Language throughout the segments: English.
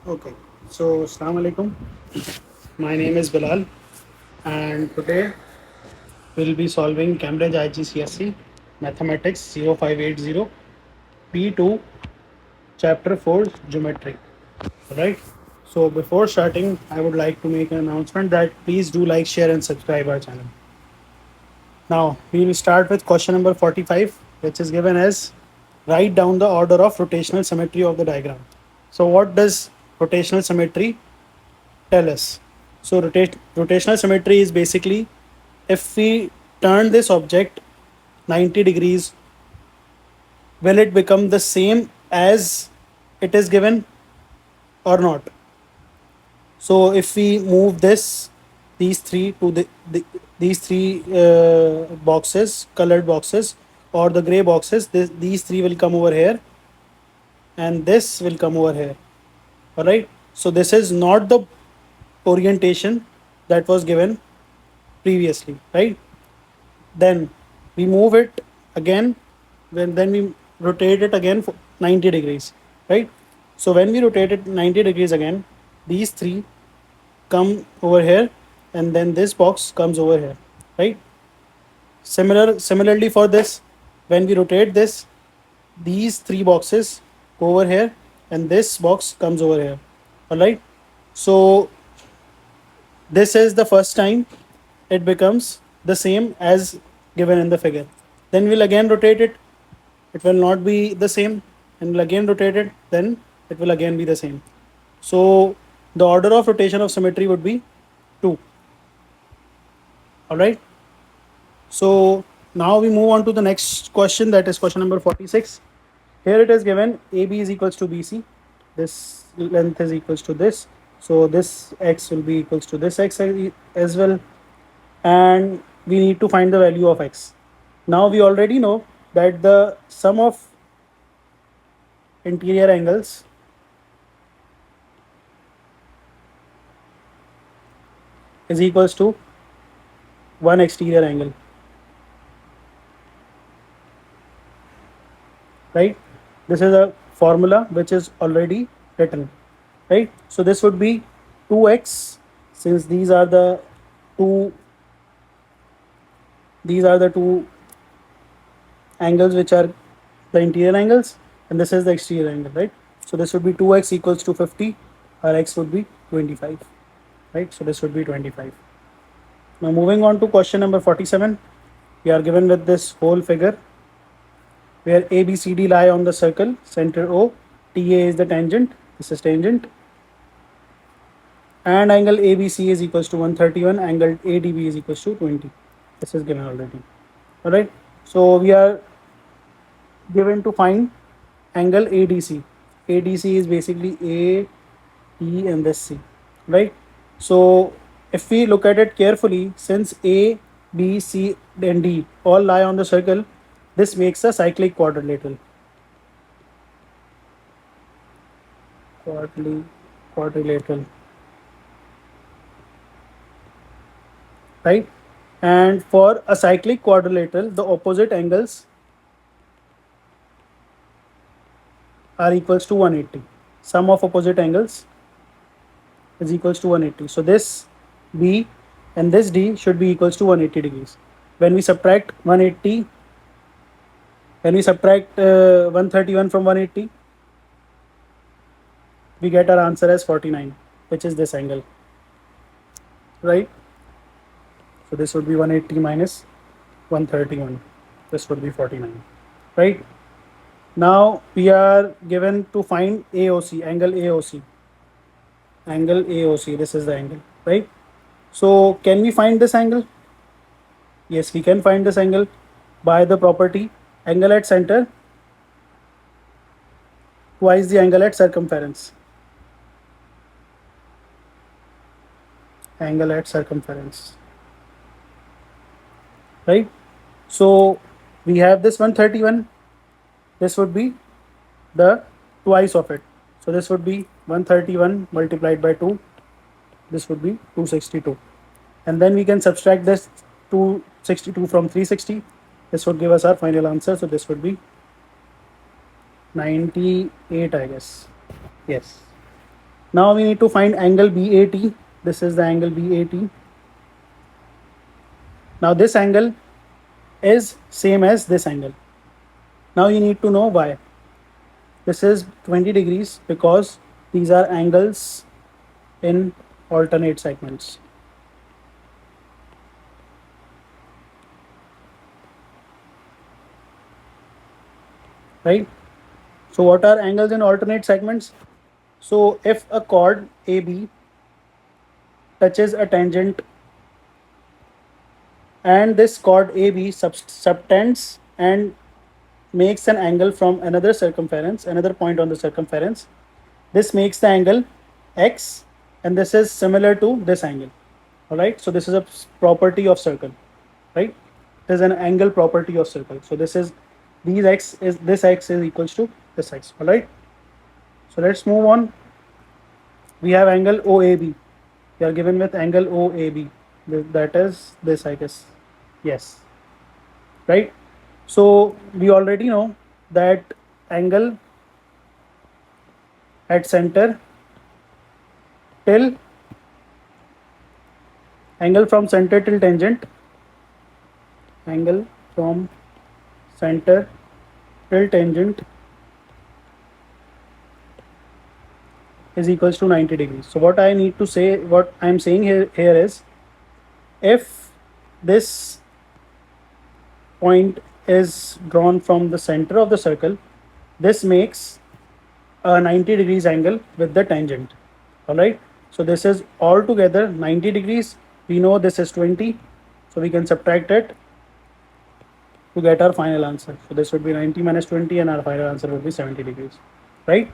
Okay, so Assalamu alaikum. My name is Bilal, and today we'll be solving Cambridge IGCSE Mathematics 0580 P2 Chapter 4 Geometry. Alright, so before starting, I would like to make an announcement that please do like, share, and subscribe our channel. Now, we will start with question number 45, which is given as write down the order of rotational symmetry of the diagram. So, what does rotational symmetry tell us? So rotational symmetry is basically if we turn this object 90 degrees, will it become the same as it is given or not? So if we move these three to these three boxes, colored boxes, or the gray boxes, these three will come over here, and this will come over here. All right. So this is not the orientation that was given previously, right? Then we move it again, then we rotate it again for 90 degrees, right? So when we rotate it 90 degrees again, these three come over here, and then this box comes over here, right? Similarly for this, when we rotate this, these three boxes go over here, and this box comes over here. All right. So this is the first time it becomes the same as given in the figure. Then we'll again rotate it. It will not be the same, and we'll again rotate it. Then it will again be the same. So the order of rotation of symmetry would be 2. All right. So now we move on to the next question, that is question number 46. Here it is given AB is equals to BC. This length is equals to this. So this x will be equals to this x as well. And we need to find the value of x. Now we already know that the sum of interior angles is equals to one exterior angle, right? This is a formula which is already written, right? So this would be 2x, since two these are the two angles which are the interior angles, and this is the exterior angle, right? So this would be 2x equals to 50, or x would be 25, right? So this would be 25. Now moving on to question number 47, we are given with this whole figure where ABCD lie on the circle, center O, TA is the tangent, this is tangent, and angle ABC is equals to 131, angle ADB is equals to 20. This is given already. All right. So we are given to find angle ADC. ADC is basically A, E, and this C, right? So if we look at it carefully, since A, B, C, and D all lie on the circle, this makes a cyclic quadrilateral. Quadrilateral, right? And for a cyclic quadrilateral, the opposite angles are equals to 180. Sum of opposite angles is equals to 180. So this B and this D should be equals to 180 degrees. When we subtract 180, when we subtract 131 from 180, we get our answer as 49, which is this angle, right? So this would be 180 minus 131. This would be 49, right? Now we are given to find AOC, angle AOC. Angle AOC, this is the angle, right? So can we find this angle? Yes, we can find this angle by the property angle at center twice the angle at circumference. Angle at circumference, right? So we have this 131. This would be the twice of it. So this would be 131 multiplied by 2. This would be 262. And then we can subtract this 262 from 360. This would give us our final answer. So this would be 98, I guess. Yes. Now we need to find angle BAT. This is the angle BAT. Now this angle is same as this angle. Now you need to know why. This is 20 degrees because these are angles in alternate segments. Right? So what are angles in alternate segments? So if a chord AB touches a tangent and this chord AB subtends and makes an angle from another circumference, another point on the circumference, this makes the angle X, and this is similar to this angle. All right. So this is a property of circle, right? It is an angle property of circle. So this is this X is equals to this X. All right. So let's move on. We have angle OAB. We are given with angle OAB. That is this, I guess. Yes. Right. So we already know that angle at center till angle from center till tangent, angle from center till tangent is equals to 90 degrees. So what I need to say, what I am saying here is, if this point is drawn from the center of the circle, this makes a 90 degrees angle with the tangent. All right. So this is altogether 90 degrees. We know this is 20. So we can subtract it to get our final answer. So this would be 90 minus 20 and our final answer would be 70 degrees. Right.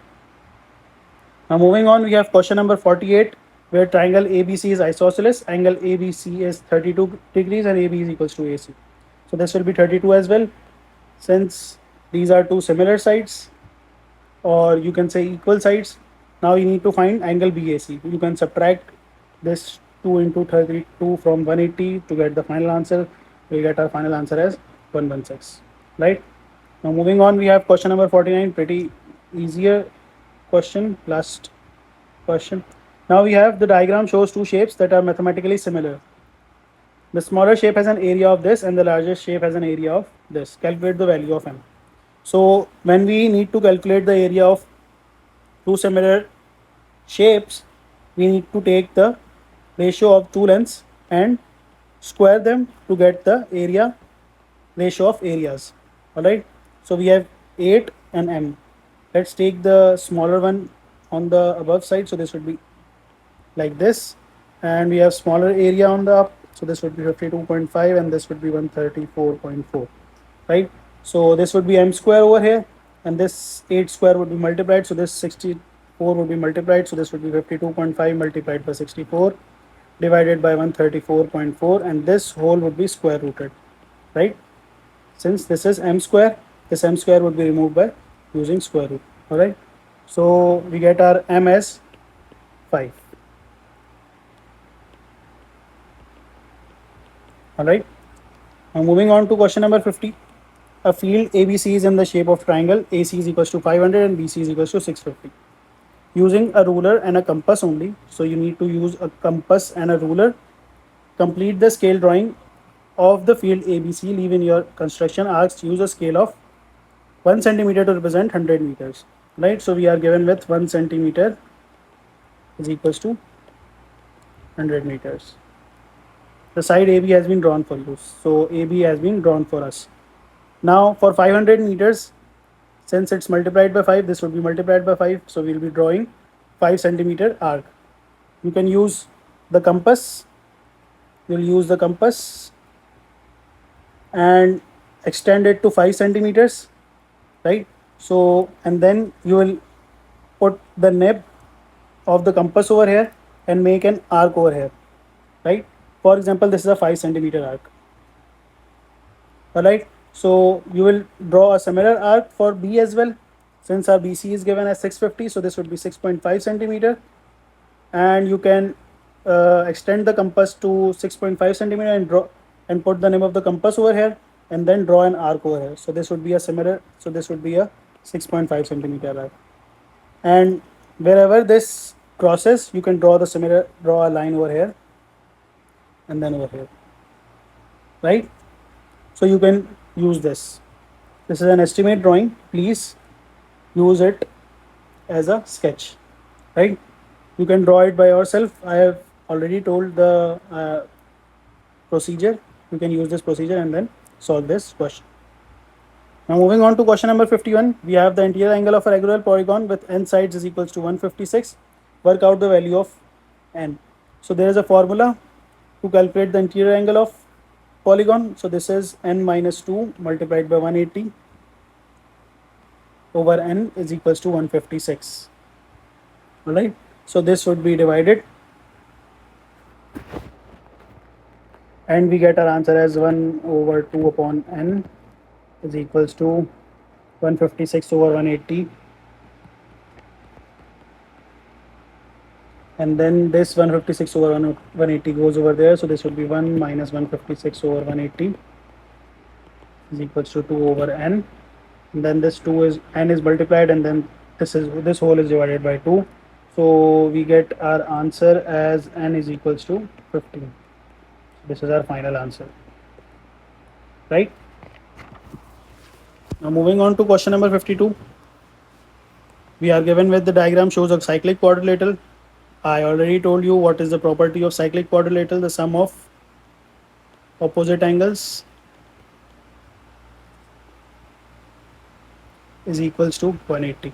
Now moving on, we have question number 48, where triangle ABC is isosceles, angle ABC is 32 degrees and AB is equals to AC. So this will be 32 as well, since these are two similar sides, or you can say equal sides. Now you need to find angle BAC. You can subtract this 2 into 32 from 180 to get the final answer. We'll get our final answer as 116. Right. Now moving on, we have question number 49, pretty easier question, last question. Now we have the diagram shows two shapes that are mathematically similar. The smaller shape has an area of this and the larger shape has an area of this. Calculate the value of m. So when we need to calculate the area of two similar shapes, we need to take the ratio of two lengths and square them to get the area ratio of areas. All right. So we have 8 and m. Let's take the smaller one on the above side. So this would be like this, and we have smaller area on the up. So this would be 52.5 and this would be 134.4, right? So this would be m square over here, and this 8 square would be multiplied. So this 64 would be multiplied. So this would be 52.5 multiplied by 64 divided by 134.4, and this whole would be square rooted, right? Since this is m square, this m square would be removed by using square root. All right. So we get our m as 5. All right. Now moving on to question number 50. A field ABC is in the shape of triangle. AC is equals to 500 and BC is equals to 650. Using a ruler and a compass only. So you need to use a compass and a ruler. Complete the scale drawing of the field ABC. Leave in your construction arcs. Use a scale of 1 centimeter to represent 100 meters. Right. So we are given with 1 centimeter is equals to 100 meters. The side AB has been drawn for you. So AB has been drawn for us. Now for 500 meters, since it's multiplied by 5, this would be multiplied by 5. So we'll be drawing 5 centimeter arc. You can use the compass. You'll use the compass and extend it to 5 centimeters, right? So, and then you will put the nib of the compass over here and make an arc over here, right? For example, this is a 5 centimeter arc. All right. So you will draw a similar arc for B as well. Since our BC is given as 650, so this would be 6.5 centimeter, and you can extend the compass to 6.5 centimeter and draw and put the name of the compass over here, and then draw an arc over here. So this would be a similar. So this would be a 6.5 centimeter arc, and wherever this crosses, you can draw draw a line over here and then over here, right? So you can use this. This is an estimate drawing. Please use it as a sketch, right? You can draw it by yourself. I have already told the procedure. You can use this procedure and then solve this question. Now moving on to question number 51, we have the interior angle of a regular polygon with n sides is equals to 156. Work out the value of n. So there is a formula to calculate the interior angle of polygon. So this is n minus 2 multiplied by 180 over n is equals to 156. Alright, so this would be divided and we get our answer as 1 over 2 upon n is equals to 156 over 180, and then this 156 over 180 goes over there, so this would be 1 minus 156 over 180 is equals to 2 over n, and then this 2 is n is multiplied, and then this whole is divided by 2, so we get our answer as n is equals to 15. This is our final answer, right? Now moving on to question number 52, we are given with the diagram shows a cyclic quadrilateral. I already told you what is the property of cyclic quadrilateral, the sum of opposite angles is equals to 180,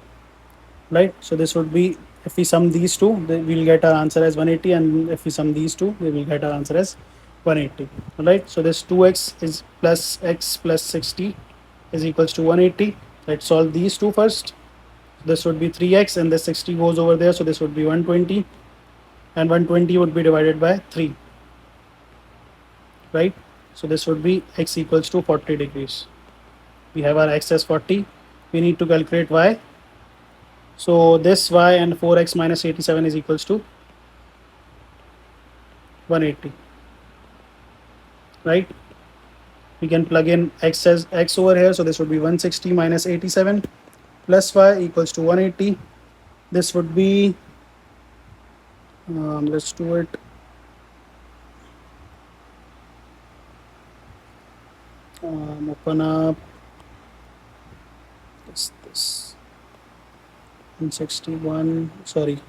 right? So this would be, if we sum these two, we'll get our answer as 180, and if we sum these two, we will get our answer as 180, right? So this 2x is plus x plus 60 is equals to 180. Let's solve these two first. This would be 3x and this 60 goes over there, so this would be 120, and 120 would be divided by 3, right? So this would be x equals to 40 degrees. We have our x as 40. We need to calculate y. So this y and 4x minus 87 is equals to 180, right? We can plug in x as x over here, so this would be 160 minus 87 plus y equals to 180. This would be let's do it. Open up this 161, sorry,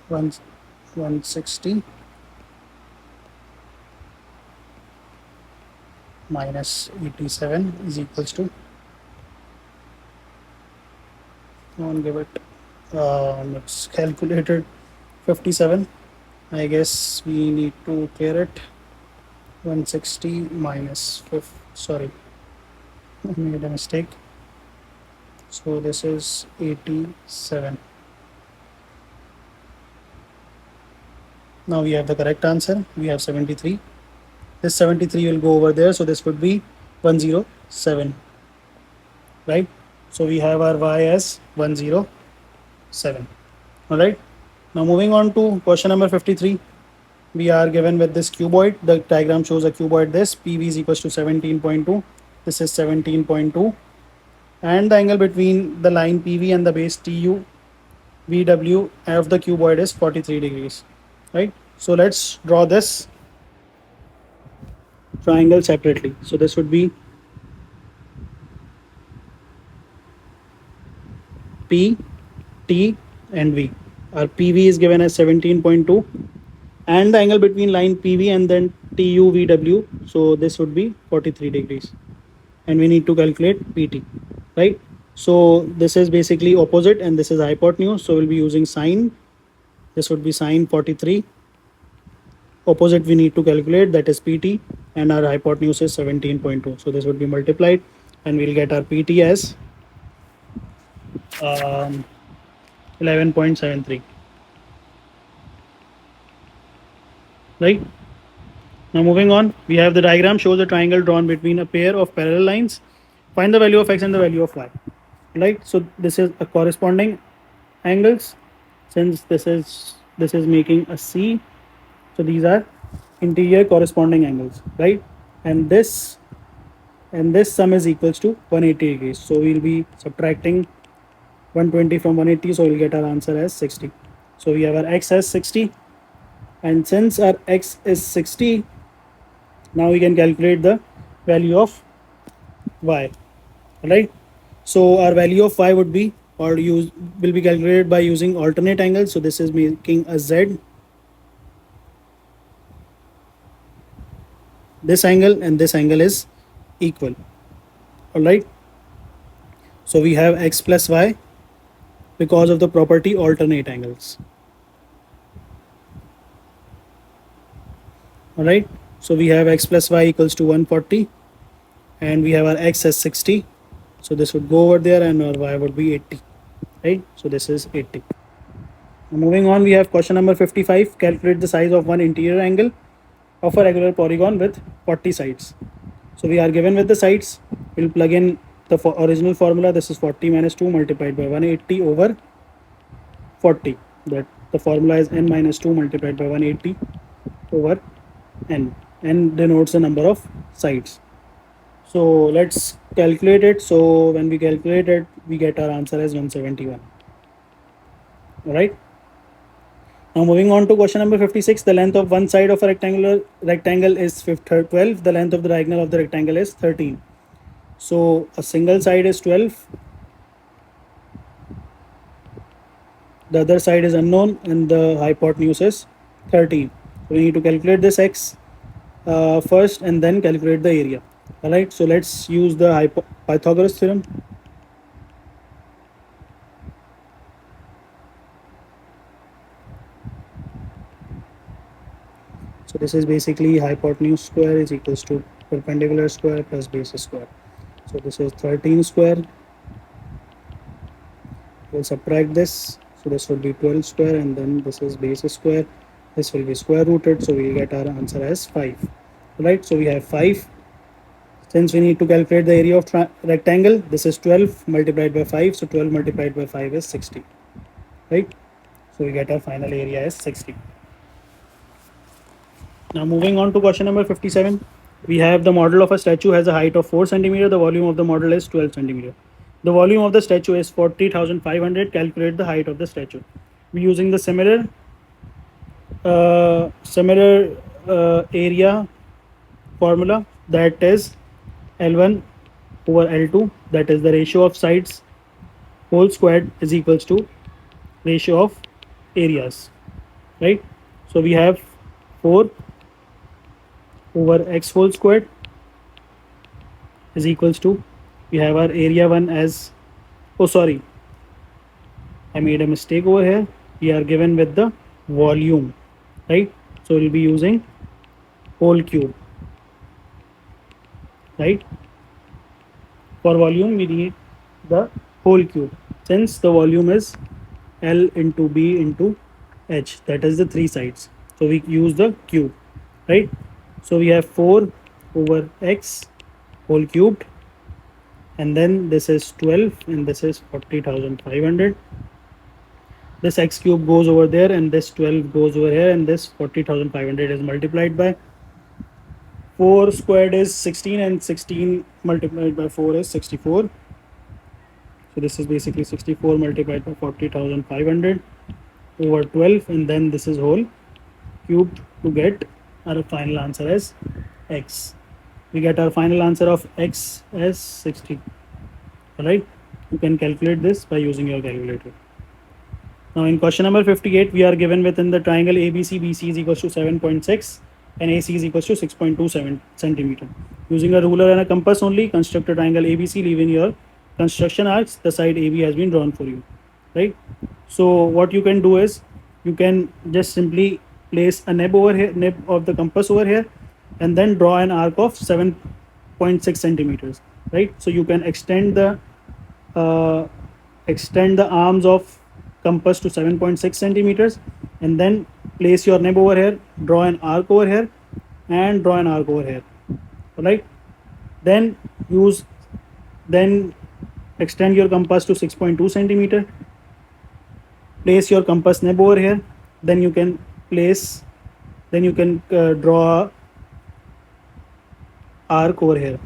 160 minus 87 is equals to, give it, it's calculated 57. I guess we need to clear it. 160 minus 5, sorry, I made a mistake. So this is 87. Now we have the correct answer. We have 73. This 73 will go over there, so this would be 107, right? So we have our y as 107. All right. Now moving on to question number 53. We are given with this cuboid. The diagram shows a cuboid. This PV is equals to 17.2. This is 17.2. And the angle between the line PV and the base TU VW of the cuboid is 43 degrees. Right. So let's draw this triangle separately. So this would be P, T, and V. Our PV is given as 17.2, and the angle between line PV and then TU VW. So this would be 43 degrees, and we need to calculate PT, right? So this is basically opposite, and this is hypotenuse. So we'll be using sine. This would be sine 43. Opposite we need to calculate, that is PT, and our hypotenuse is 17.2. So this would be multiplied, and we'll get our PT as 11.73. Right. Now moving on, we have the diagram shows a triangle drawn between a pair of parallel lines. Find the value of x and the value of y. Right. So this is a corresponding angles. Since this is making a C, so these are interior corresponding angles, right? And this sum is equals to 180 degrees. So we'll be subtracting 120 from 180, so we'll get our answer as 60. So we have our x as 60, and since our x is 60, now we can calculate the value of y, right? So our value of y would be, or use, will be calculated by using alternate angles. So this is making a z, this angle and this angle is equal. All right. So we have x plus y because of the property alternate angles. All right. So we have x plus y equals to 140, and we have our x as 60. So this would go over there, and our y would be 80. Right. So this is 80. Now moving on, we have question number 55. Calculate the size of one interior angle of a regular polygon with 40 sides. So we are given with the sides. We'll plug in the original formula. This is 40 minus 2 multiplied by 180 over 40. That the formula is n minus 2 multiplied by 180 over n. N denotes the number of sides. So let's calculate it. So when we calculate it, we get our answer as 171. All right. Now moving on to question number 56. The length of one side of a rectangle is 12. The length of the diagonal of the rectangle is 13. So a single side is 12. The other side is unknown, and the hypotenuse is 13. So we need to calculate this x first, and then calculate the area. All right. So let's use the Pythagoras theorem. So this is basically hypotenuse square is equals to perpendicular square plus base square. So this is 13 square. We'll subtract this. So this would be 12 square, and then this is base square. This will be square rooted. So we'll get our answer as 5. Right. So we have 5. Since we need to calculate the area of rectangle, this is 12 multiplied by 5. So 12 multiplied by 5 is 60. Right. So we get our final area as 60. Now moving on to question number 57. We have the model of a statue has a height of 4 centimeter. The volume of the model is 12 centimeter. The volume of the statue is 40,500. Calculate the height of the statue. We're using the similar area formula, that is L1 over L2, that is the ratio of sides whole squared is equals to ratio of areas, right? So we have 4 over x whole squared is equals to, we have our area 1 as, oh sorry, I made a mistake over here. We are given with the volume, right? So we'll be using whole cube, right? For volume we need the whole cube, since the volume is L into B into H, that is the 3 sides. So we use the cube, right? So we have 4 over x whole cubed, and then this is 12, and this is 40,500. This x cube goes over there, and this 12 goes over here, and this 40,500 is multiplied by 4 squared is 16, and 16 multiplied by 4 is 64. So this is basically 64 multiplied by 40,500 over 12, and then this is whole cubed to get our final answer as x. We get our final answer of x as 60. Alright, you can calculate this by using your calculator. Now in question number 58, we are given within the triangle ABC, BC is equals to 7.6 and AC is equals to 6.27 centimeter. Using a ruler and a compass only, construct a triangle ABC, leaving your construction arcs. The side AB has been drawn for you, right? So what you can do is, you can just simply place a nib over here, nib of the compass over here, and then draw an arc of 7.6 centimeters, right? So you can extend the arms of compass to 7.6 centimeters, and then place your nib over here, draw an arc over here, and draw an arc over here. All right. Then extend your compass to 6.2 centimeter. Place your compass nib over here. Then you can draw a arc over here.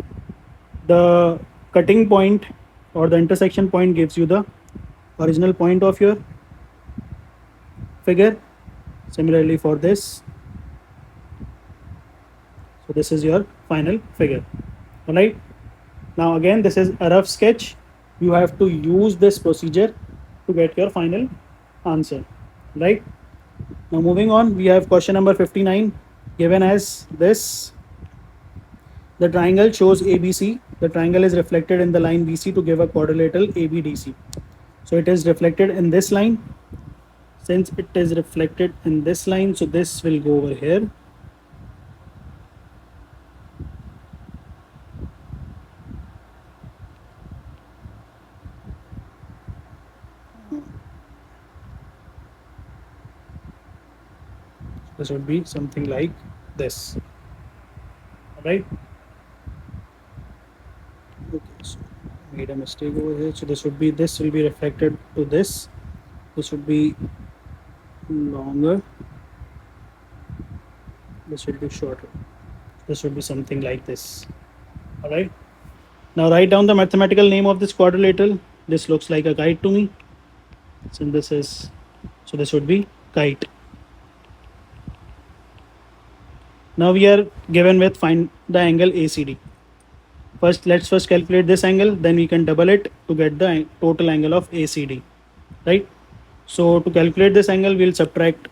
The cutting point or the intersection point gives you the original point of your figure. Similarly for this, so this is your final figure. All right. Now again, this is a rough sketch. You have to use this procedure to get your final answer. Right. Now moving on, we have question number 59 given as this. The triangle shows ABC. The triangle is reflected in the line BC to give a quadrilateral ABDC. So it is reflected in this line. Since it is reflected in this line, so this will go over here. This would be something like this. All right. Okay, so made a mistake over here. So this will be reflected to this. This would be longer. This would be shorter. This would be something like this. All right. Now write down the mathematical name of this quadrilateral. This looks like a kite to me. Since this is, so this would be kite. Now we are given with find the angle ACD. Let's calculate this angle, then we can double it to get the total angle of ACD, right? So to calculate this angle, we'll subtract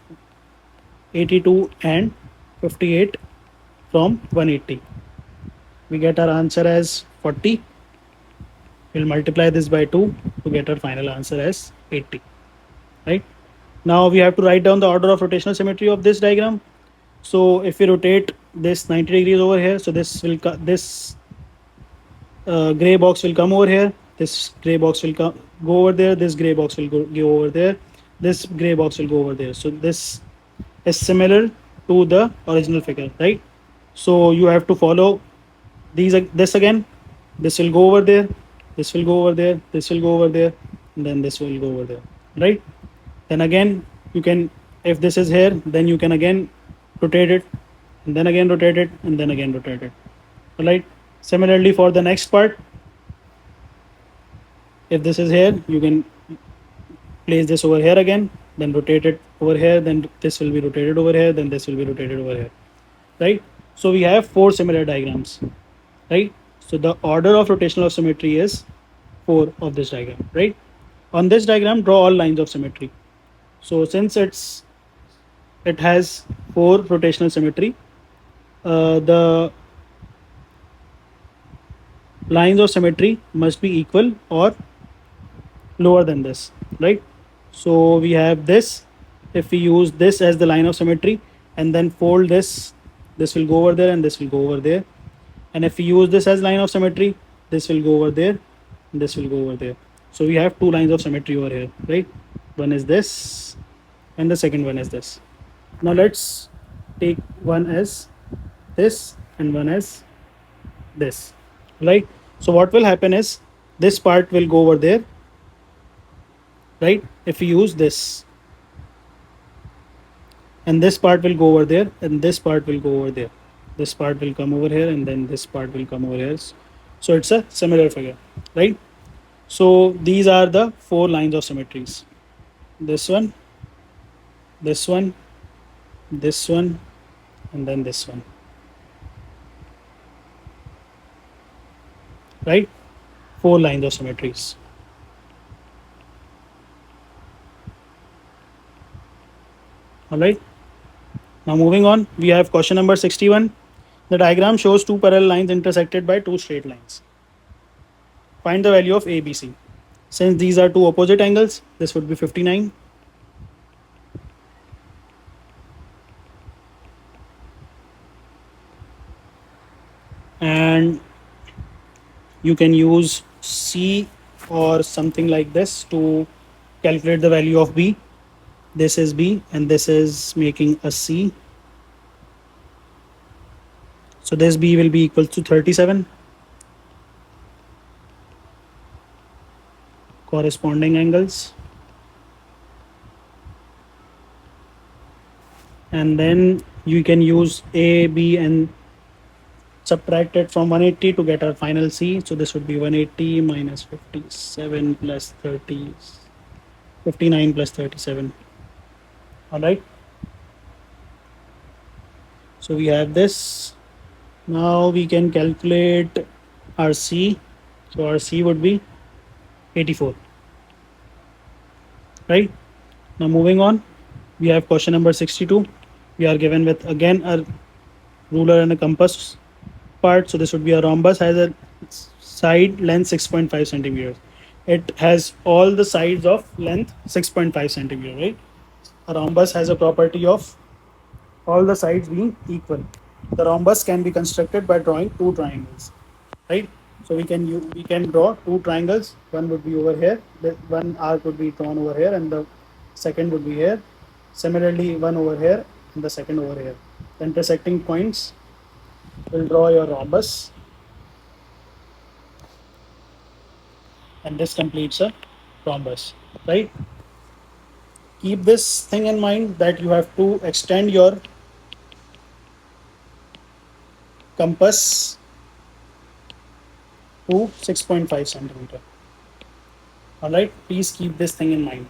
82 and 58 from 180. We get our answer as 40. We'll multiply this by 2 to get our final answer as 80, right? Now we have to write down the order of rotational symmetry of this diagram. So if we rotate this 90 degrees over here, so this gray box will come over here. This gray box will go over there. This gray box will go over there. This gray box will go over there. So this is similar to the original figure, right? So you have to follow this again. This will go over there. This will go over there. This will go over there. And then this will go over there, right? Then again, you can, if this is here, then you can again rotate it, and then again rotate it, and then again rotate it. All right. Similarly for the next part, if this is here, you can place this over here again, then rotate it over here, then this will be rotated over here, then this will be rotated over here, right? So we have 4 similar diagrams, right? So the order of rotational symmetry is 4 of this diagram, right? On this diagram, draw all lines of symmetry. So since it has 4 rotational symmetry, the lines of symmetry must be equal or lower than this, right? So we have this. If we use this as the line of symmetry and then fold this will go over there and this will go over there. And if we use this as line of symmetry, this will go over there and this will go over there. So we have 2 lines of symmetry over here, right? One is this and the second one is this. Now let's take one as this and one as this, right? So what will happen is this part will go over there, right? If we use this, and this part will go over there and this part will go over there. This part will come over here and then this part will come over here. So it's a similar figure, right? So these are the 4 lines of symmetries. This one, this one, this one, and then this one, right? 4 lines of symmetries. All right. Now moving on, we have question number 61. The diagram shows 2 parallel lines intersected by 2 straight lines. Find the value of ABC. Since these are 2 opposite angles, this would be 59. And you can use C or something like this to calculate the value of B. This is B and this is making a C. So this B will be equal to 37. Corresponding angles. And then you can use A, B and subtract it from 180 to get our final C. So this would be 180 minus 57 plus 30. 59 plus 37. All right. So we have this. Now we can calculate our C. So our C would be 84. Right. Now moving on, we have question number 62. We are given with again a ruler and a compass part. So this would be a rhombus, has a side length 6.5 centimeters. It has all the sides of length 6.5 centimeter, right? A rhombus has a property of all the sides being equal. The rhombus can be constructed by drawing two triangles, right? So we can draw two triangles. One would be over here. The one arc would be drawn over here, and the second would be here. Similarly, one over here and the second over here. The intersecting points will draw your rhombus, and this completes a rhombus, right? Keep this thing in mind that you have to extend your compass to 6.5 centimeter. All right, please keep this thing in mind.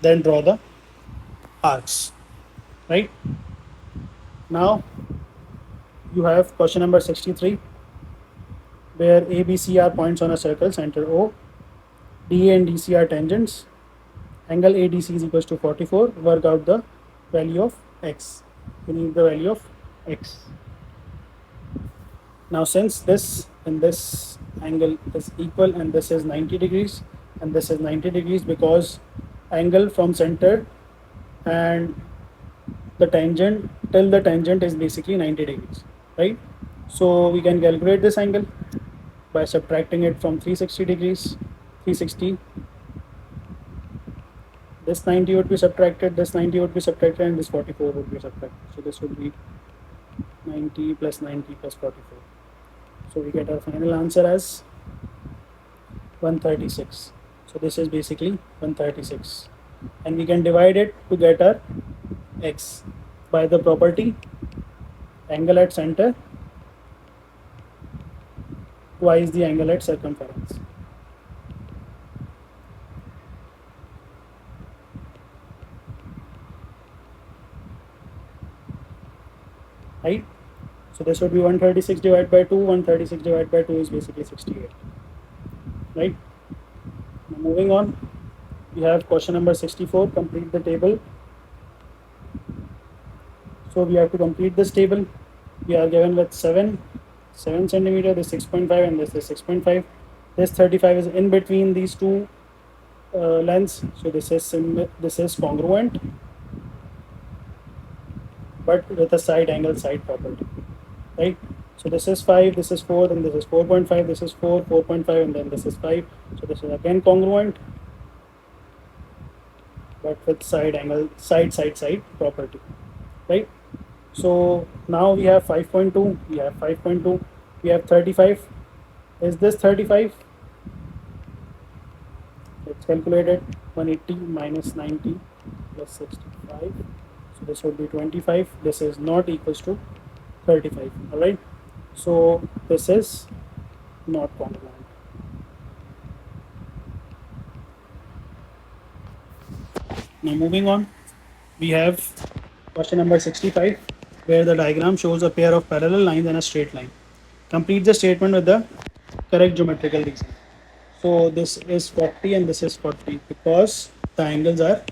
Then draw the arcs, right? Now you have question number 63, where A, B, C are points on a circle, center O. D, A and D, C are tangents. Angle ADC is equals to 44. Work out the value of x. We need the value of x. Now since this and this angle is equal and this is 90 degrees and this is 90 degrees, because angle from center and the tangent till the tangent is basically 90 degrees, right? So we can calculate this angle by subtracting it from 360 degrees. 360, this 90 would be subtracted, this 90 would be subtracted, and this 44 would be subtracted. So this would be 90 plus 90 plus 44. So we get our final answer as 136. So this is basically 136. And we can divide it to get our x by the property angle at center twice the angle at circumference. Right? So this would be 136 divided by 2. 136 divided by 2 is basically 68. Right? Now moving on, we have question number 64. Complete the table. So we have to complete this table. We are given with 7 centimeter, this 6.5 and this is 6.5. This 35 is in between these two lengths. So this is congruent, but with a side angle side property, right? So this is 5, this is 4, then this is 4.5, this is 4, 4.5, and then this is 5. So this is again congruent, but with side angle side property, right? So now we have 5.2, we have 5.2, we have 35. Is this 35? Let's calculate it. 180 minus 90 plus 65. So this would be 25. This is not equals to 35. All right. So this is not congruent. Now moving on, we have question number 65, where the diagram shows a pair of parallel lines and a straight line. Complete the statement with the correct geometrical reason. So this is 40 and this is 40 because the angles are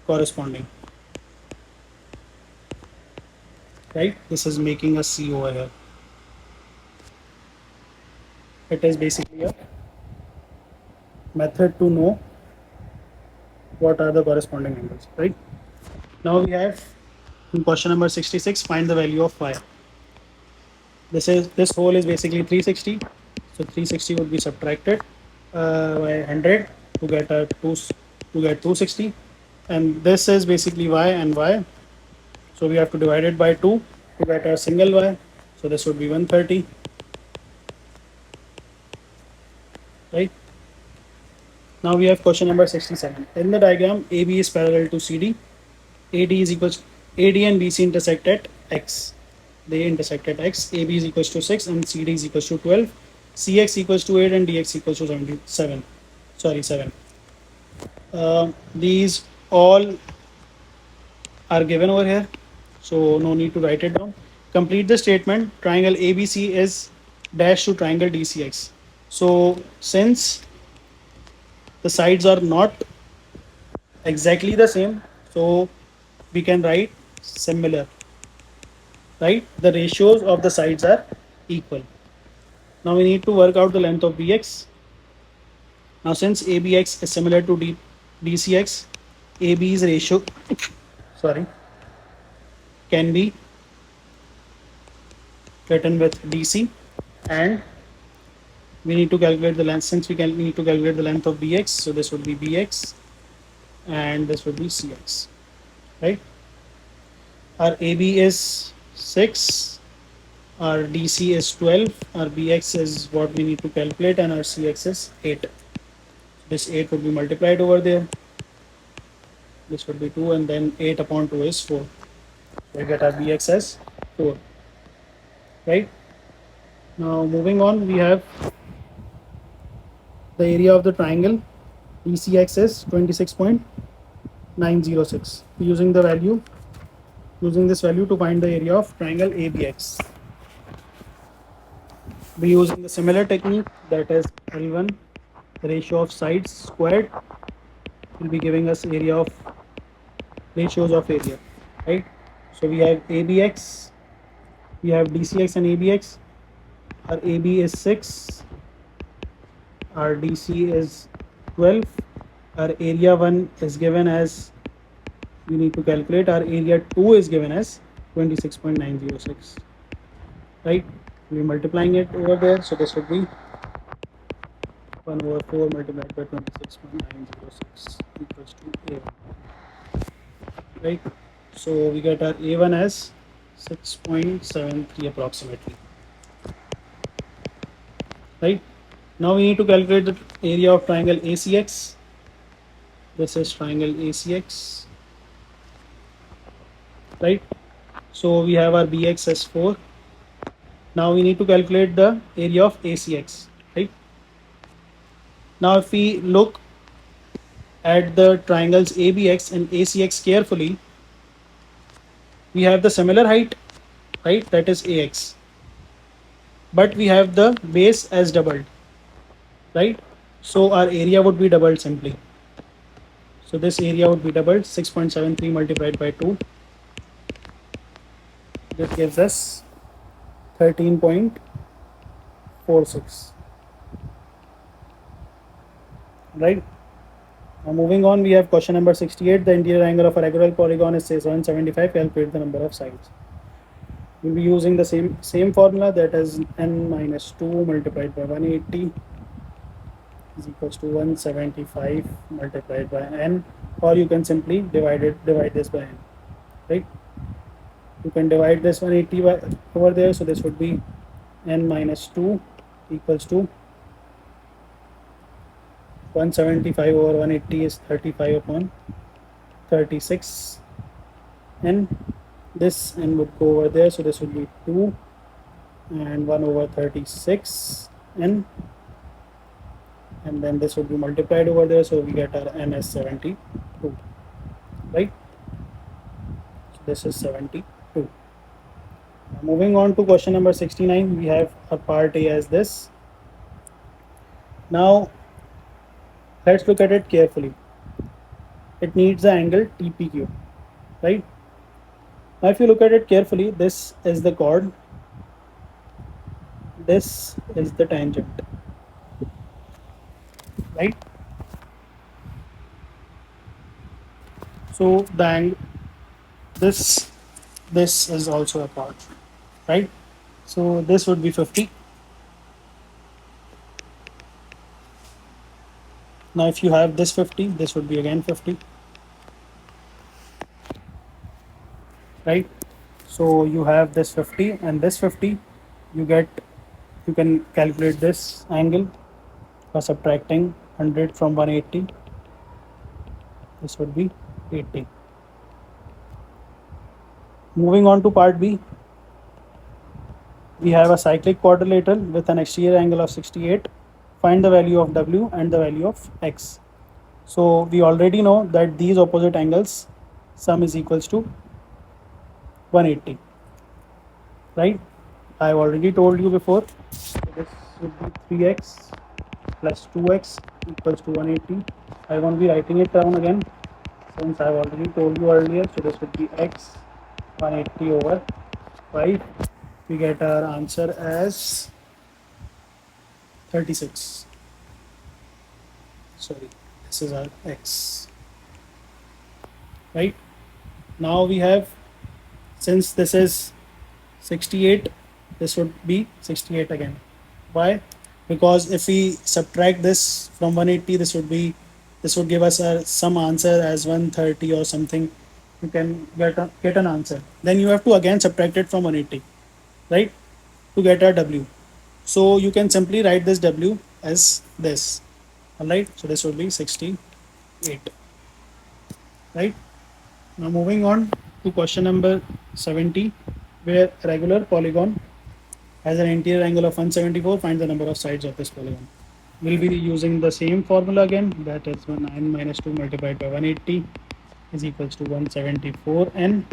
corresponding. Right? This is making a C over here. It is basically a method to know what are the corresponding angles, right? Now we have in question number 66, find the value of y. This whole is basically 360. So 360 would be subtracted by 100 to get a 260, and this is basically y and y. So we have to divide it by 2 to get a single y. So this would be 130, right? Now we have question number 67. In the diagram, AB is parallel to CD. AD is equals AD and BC intersect at x. They intersect at x. AB is equals to 6 and CD is equals to 12. CX equals to 8 and DX equals to 7. These all are given over here, so no need to write it down. Complete the statement. Triangle ABC is dash to triangle DCX. So since the sides are not exactly the same, so we can write similar, right? The ratios of the sides are equal. Now we need to work out the length of BX. Now since ABX is similar to DCX, AB's ratio sorry can be written with DC, and we need to calculate the length. Since we need to calculate the length of BX, so this would be BX and this would be CX, right? Our AB is 6, our DC is 12, our BX is what we need to calculate, and our CX is 8. This 8 would be multiplied over there. This would be 2, and then 8 upon 2 is 4. So we get our BX as 4, right? Now moving on, we have the area of the triangle DCX is 26.906. Using this value to find the area of triangle ABX. Be using the similar technique, that is L1 ratio of sides squared will be giving us area of ratios of area, right? So we have ABX, we have DCX and ABX. Our AB is 6, our DC is 12, our area 1 is given as, we need to calculate, our area 2 is given as 26.906, right? We're multiplying it over there, so this would be 1 over 4 multiplied by 26.906 equals to A1, right? So we get our A1 as 6.73 approximately, right? Now we need to calculate the area of triangle ACX. This is triangle ACX, right? So we have our BX as 4. Now we need to calculate the area of ACX, right? Now if we look at the triangles ABX and ACX carefully, we have the similar height, right? That is AX. But we have the base as doubled, right? So our area would be doubled simply. So this area would be doubled, 6.73 multiplied by 2. This gives us 13.46, right? Now moving on, we have question number 68. The interior angle of a regular polygon is say 775. Calculate the number of sides. We'll be using the same formula, that is n minus 2 multiplied by 180 is equals to 175 multiplied by n, or you can simply divide this by n, right? You can divide this 180 by over there, so this would be n minus 2 equals to 175 over 180 is 35 upon 36, and this n would go over there, so this would be 2 and 1 over 36 n, and then this would be multiplied over there, so we get our n as 72, right? So this is 72. Moving on to question number 69, we have a part A as this. Now let's look at it carefully. It needs the angle TPQ, right? Now if you look at it carefully, this is the chord, this is the tangent, right? So the angle, this is also a chord, right? So this would be 50. Now if you have this 50, this would be again 50, right? So you have this 50 and this 50, you can calculate this angle by subtracting 100 from 180. This would be 80. Moving on to part B, we have a cyclic quadrilateral with an exterior angle of 68. Find the value of W and the value of X. So we already know that these opposite angles sum is equals to 180, right? I've already told you before. So this would be 3x plus 2x equals to 180. I won't be writing it down again since I've already told you earlier. So this would be x 180 over 5. We get our answer as 36. Sorry, this is our x. Right? Now we have, since this is 68, this would be 68 again. Why? Because if we subtract this from 180, this would give us some answer as 130 or something. You can get an answer. Then you have to again subtract it from 180, right? To get our W. So you can simply write this W as this. Alright, so this would be 68. Right? Now moving on to question number 70, where a regular polygon has an interior angle of 174. Find the number of sides of this polygon. We'll be using the same formula again, that is 9 minus 2 multiplied by 180 is equals to 174n.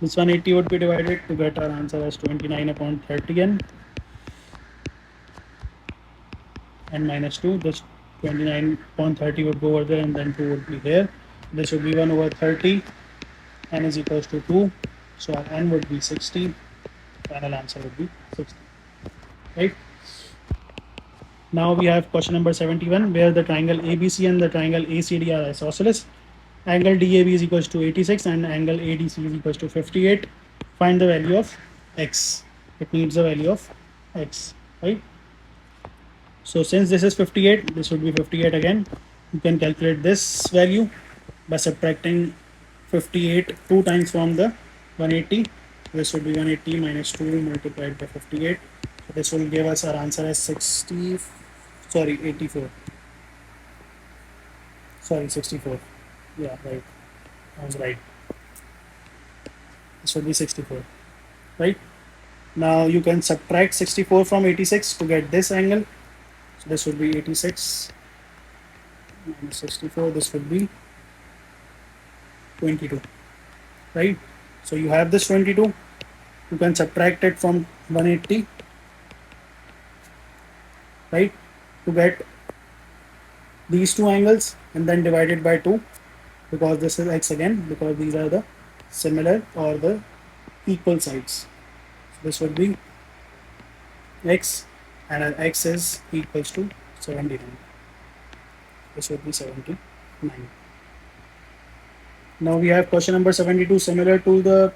This 180 would be divided to get our answer as 29 upon 30n, and minus 2. This 29 upon 30 would go over there, and then 2 would be here. This would be 1 over 30. N is equals to 2. So our n would be 60. Final answer would be 60. Right? Now we have question number 71, where the triangle ABC and the triangle ACD are isosceles. Angle DAB is equals to 86 and angle ADC is equals to 58. Find the value of x. It needs the value of x, right? So since this is 58, this would be 58 again. You can calculate this value by subtracting 58 two times from the 180. This would be 180 minus 2 multiplied by 58. So this will give us our answer as 84. Sorry, 64. Yeah, right. I was right. This would be 64. Right? Now you can subtract 64 from 86 to get this angle. So this would be 86 minus 64. This would be 22. Right? So you have this 22. You can subtract it from 180. Right? To get these two angles and then divide it by 2, because this is x again, because these are the similar or the equal sides. So this would be x, and our x is equals to 79. This would be 79. Now we have question number 72, similar to the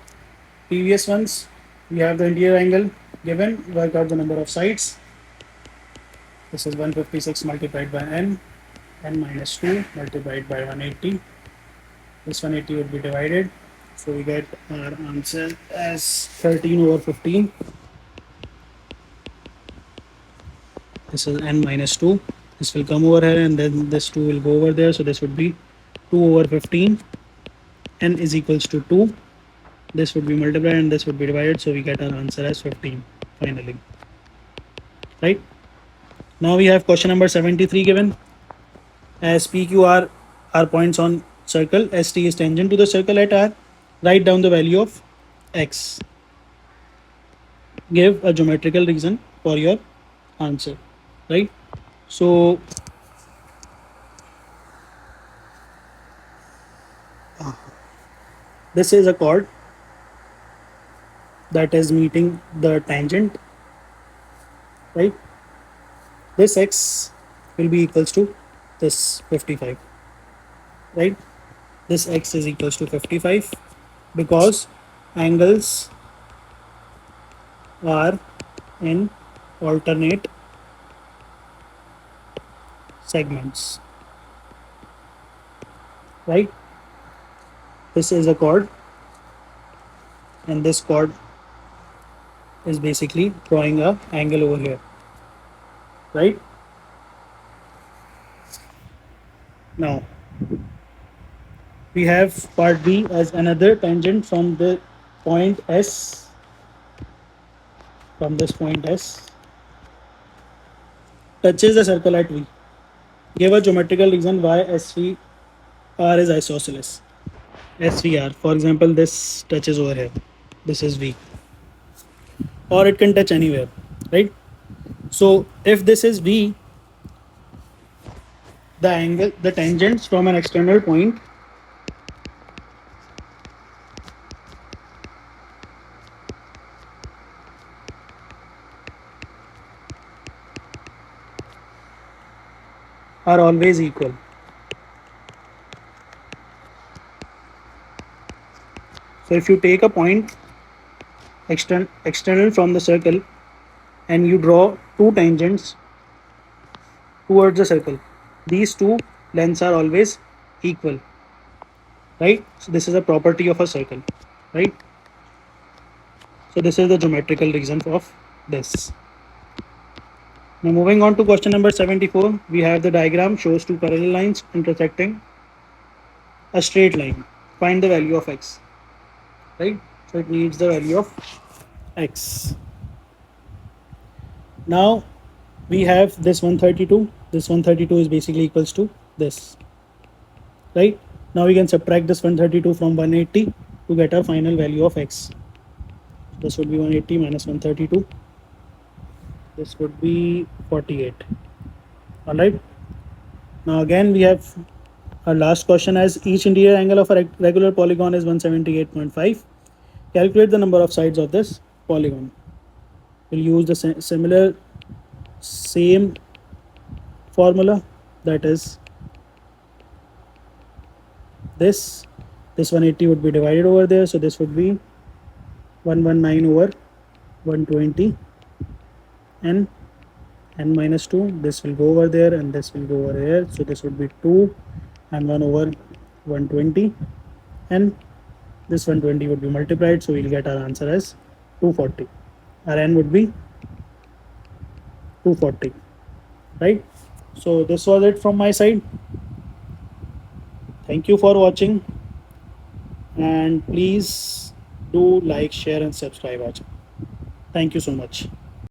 previous ones. We have the interior angle given, work out the number of sides. This is 156 multiplied by n minus 2 multiplied by 180. This 180 would be divided. So we get our answer as 13 over 15. This is n minus 2. This will come over here and then this 2 will go over there. So this would be 2 over 15. N is equals to 2. This would be multiplied and this would be divided. So we get our answer as 15 finally. Right? Now we have question number 73 given. As PQR are points on circle, ST is tangent to the circle at R. Write down the value of x. Give a geometrical reason for your answer. Right? So this is a chord that is meeting the tangent, right? This x will be equals to this 55, right? This x is equals to 55 because angles are in alternate segments, right? This is a chord and this chord is basically drawing a angle over here, right? Now we have part B as another tangent from the point S, from this point S touches the circle at V. Give a geometrical reason why SVR is isosceles. SVR, for example, this touches over here. This is V, or it can touch anywhere, right? So if this is V, the tangents from an external point are always equal. So if you take a point external from the circle and you draw two tangents towards the circle, these two lengths are always equal, right? So this is a property of a circle, right? So this is the geometrical reason of this. Now moving on to question number 74, we have the diagram shows two parallel lines intersecting a straight line. Find the value of x, right? So it needs the value of x. Now we have this 132. This 132 is basically equals to this, right? Now we can subtract this 132 from 180 to get our final value of x. This would be 180 minus 132. This would be 48. All right. Now again we have our last question as each interior angle of a regular polygon is 178.5. Calculate the number of sides of this polygon. We'll use the same formula, that is this 180 would be divided over there, so this would be 119 over 120 and n minus 2. This will go over there and this will go over here, so this would be 2 and 1 over 120, and this 120 would be multiplied, so we'll get our answer as 240. Our n would be 240, right? So this was it from my side. Thank you for watching, and please do like, share and subscribe our channel. Thank you so much.